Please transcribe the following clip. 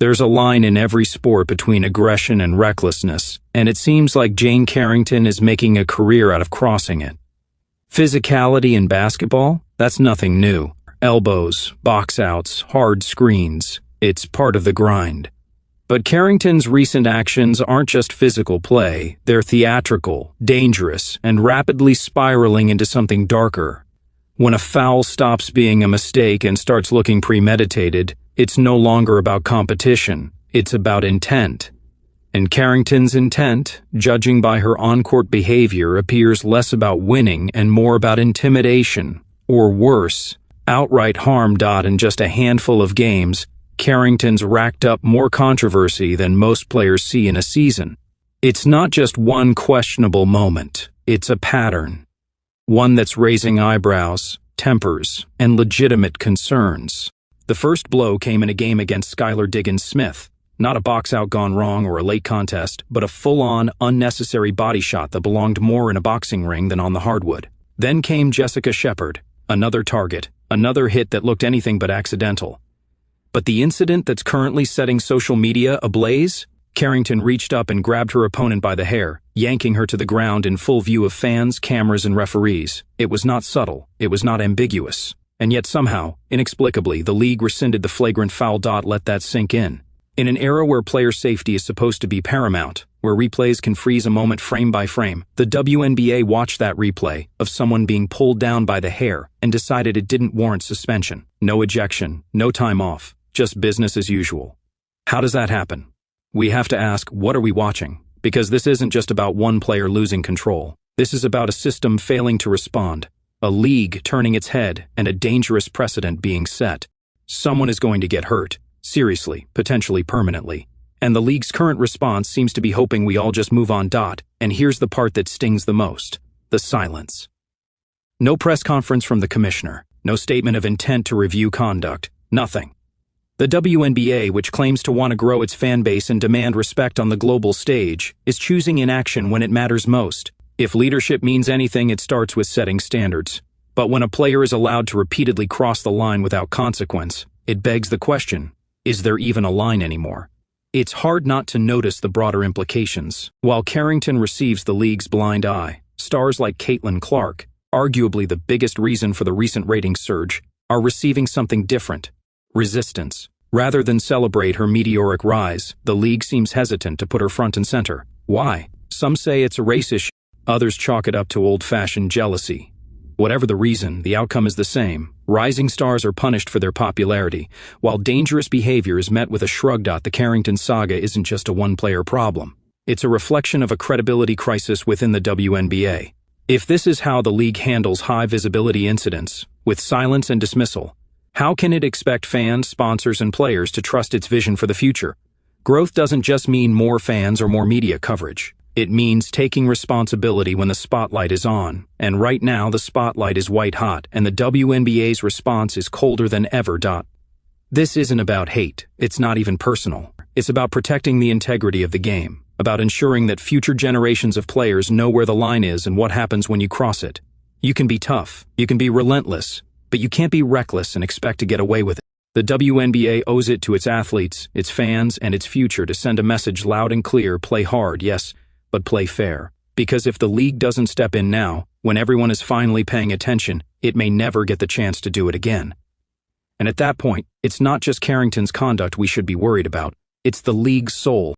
There's a line in every sport between aggression and recklessness, and it seems like Jane Carrington is making a career out of crossing it. Physicality in basketball? That's nothing new. Elbows, box outs, hard screens. It's part of the grind. But Carrington's recent actions aren't just physical play, they're theatrical, dangerous, and rapidly spiraling into something darker. When a foul stops being a mistake and starts looking premeditated, it's no longer about competition, it's about intent. And Carrington's intent, judging by her on-court behavior, appears less about winning and more about intimidation, or worse, outright harm. In just a handful of games, Carrington's racked up more controversy than most players see in a season. It's not just one questionable moment, it's a pattern. One that's raising eyebrows, tempers, and legitimate concerns. The first blow came in a game against Skylar Diggins-Smith. Not a box-out gone wrong or a late contest, but a full-on, unnecessary body shot that belonged more in a boxing ring than on the hardwood. Then came Jessica Shepard, another target, another hit that looked anything but accidental. But the incident that's currently setting social media ablaze? Carrington reached up and grabbed her opponent by the hair, yanking her to the ground in full view of fans, cameras, and referees. It was not subtle, it was not ambiguous. And yet somehow, inexplicably, the league rescinded the flagrant foul. Let that sink in. In an era where player safety is supposed to be paramount, where replays can freeze a moment frame by frame, the WNBA watched that replay of someone being pulled down by the hair and decided it didn't warrant suspension. No ejection, no time off, just business as usual. How does that happen? We have to ask, what are we watching? Because this isn't just about one player losing control. This is about a system failing to respond, a league turning its head, and a dangerous precedent being set. Someone is going to get hurt. Seriously, potentially permanently. And the league's current response seems to be hoping we all just move on. And here's the part that stings the most: the silence. No press conference from the commissioner, no statement of intent to review conduct, nothing. The WNBA, which claims to want to grow its fan base and demand respect on the global stage, is choosing inaction when it matters most. If leadership means anything, it starts with setting standards. But when a player is allowed to repeatedly cross the line without consequence, it begs the question: is there even a line anymore? It's hard not to notice the broader implications. While Carrington receives the league's blind eye, stars like Caitlin Clark, arguably the biggest reason for the recent ratings surge, are receiving something different: resistance. Rather than celebrate her meteoric rise, the league seems hesitant to put her front and center. Why? Some say it's a race issue, others chalk it up to old-fashioned jealousy. Whatever the reason, the outcome is the same. Rising stars are punished for their popularity, while dangerous behavior is met with a shrug. The Carrington saga isn't just a one-player problem. It's a reflection of a credibility crisis within the WNBA. If this is how the league handles high-visibility incidents, with silence and dismissal, how can it expect fans, sponsors, and players to trust its vision for the future? Growth doesn't just mean more fans or more media coverage. It means taking responsibility when the spotlight is on, and right now the spotlight is white hot, and the WNBA's response is colder than ever. This isn't about hate, it's not even personal. It's about protecting the integrity of the game, about ensuring that future generations of players know where the line is and what happens when you cross it. You can be tough, you can be relentless, but you can't be reckless and expect to get away with it. The WNBA owes it to its athletes, its fans, and its future to send a message loud and clear: play hard, yes, but play fair. Because if the league doesn't step in now, when everyone is finally paying attention, it may never get the chance to do it again. And at that point, it's not just Carrington's conduct we should be worried about, it's the league's soul.